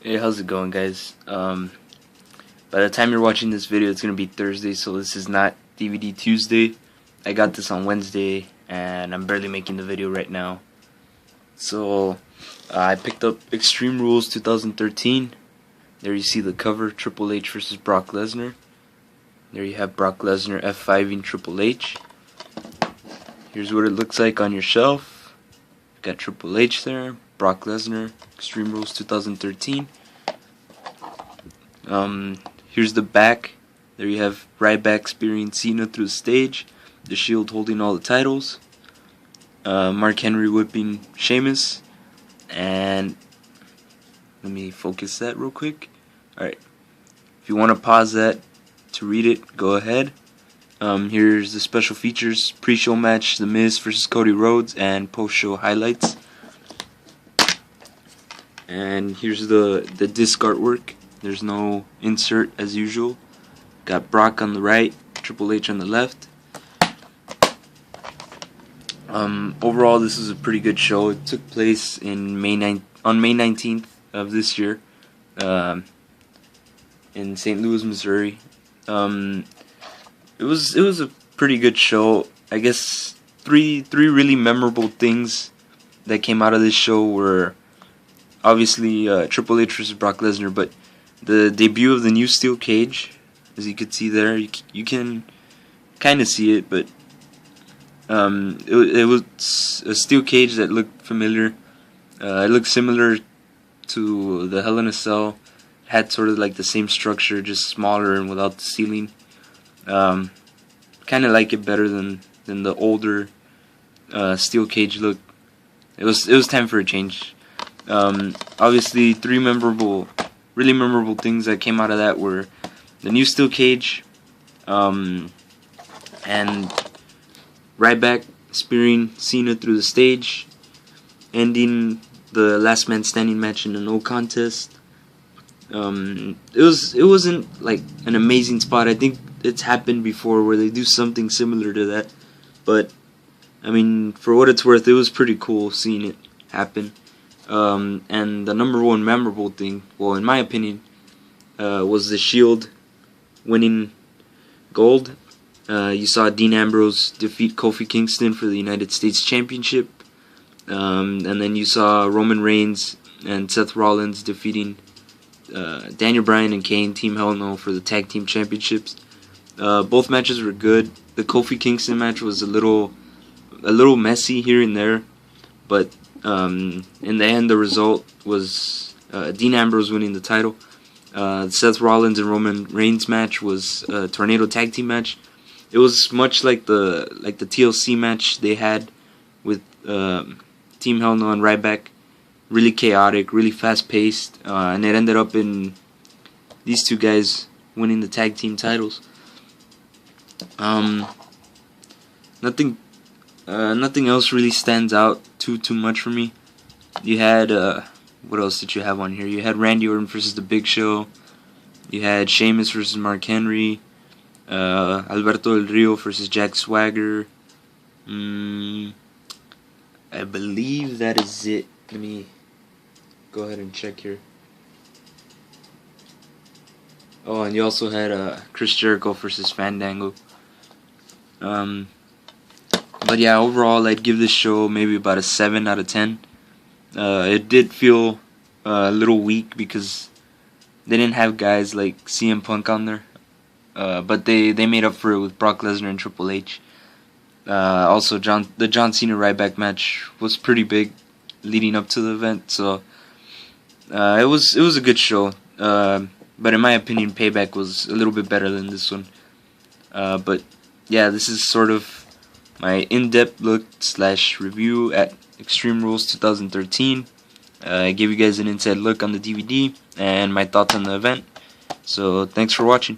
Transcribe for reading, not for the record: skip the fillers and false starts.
Hey, how's it going, guys? By the time you're watching this video, it's gonna be Thursday, so this is not DVD Tuesday. I got this on Wednesday, and I'm barely making the video right now. So, I picked up Extreme Rules 2013. There you see the cover, Triple H versus Brock Lesnar. There you have Brock Lesnar F5ing Triple H. Here's what it looks like on your shelf. Got Triple H there, Brock Lesnar, Extreme Rules 2013. Here's the back. There you have Ryback spearing Cena through the stage, the Shield holding all the titles, Mark Henry whipping Sheamus, and let me focus that real quick. Alright, if you want to pause that to read it, go ahead. Here's the special features: pre-show match, The Miz versus Cody Rhodes, and post-show highlights. And here's the disc artwork. There's no insert as usual. Got Brock on the right, Triple H on the left. Overall, this is a pretty good show. It took place in on May 19th of this year, in St. Louis, Missouri. It was a pretty good show. I guess three really memorable things that came out of this show were obviously Triple H versus Brock Lesnar, but the debut of the new steel cage, as you can see there, you can kind of see it, but it was a steel cage that looked familiar. It looked similar to the Hell in a Cell. It had sort of like the same structure, just smaller and without the ceiling. Kind of like it better than the older steel cage look. It was time for a change. Obviously, really memorable things that came out of that were the new steel cage, and Ryback spearing Cena through the stage, ending the last man standing match in a no contest. It wasn't like an amazing spot. I think it's happened before where they do something similar to that, but I mean, for what it's worth, it was pretty cool seeing it happen. And the number one memorable thing, well, in my opinion, was the Shield winning gold. You saw Dean Ambrose defeat Kofi Kingston for the United States Championship, and then you saw Roman Reigns and Seth Rollins defeating Daniel Bryan and Kane, Team Hell No, for the Tag Team Championships. Both matches were good. The Kofi Kingston match was a little messy here and there, but in the end, the result was Dean Ambrose winning the title. Seth Rollins and Roman Reigns match was a Tornado Tag Team match. It was much like the TLC match they had with Team Hell No and Ryback. Really chaotic, really fast paced, and it ended up in these two guys winning the tag team titles. Nothing else really stands out too much for me. You had what else did you have on here? You had Randy Orton versus The Big Show. You had Sheamus versus Mark Henry. Alberto Del Rio versus Jack Swagger. I believe that is it. Let me go ahead and check here. Oh, and you also had Chris Jericho versus Fandango. But yeah, overall, I'd give this show maybe about a 7 out of 10. It did feel a little weak because they didn't have guys like CM Punk on there. But they made up for it with Brock Lesnar and Triple H. Also, the John Cena Ryback match was pretty big leading up to the event, so it was a good show. But in my opinion, Payback was a little bit better than this one. But yeah, this is sort of my in-depth look / review at Extreme Rules 2013. I gave you guys an inside look on the DVD and my thoughts on the event. So thanks for watching.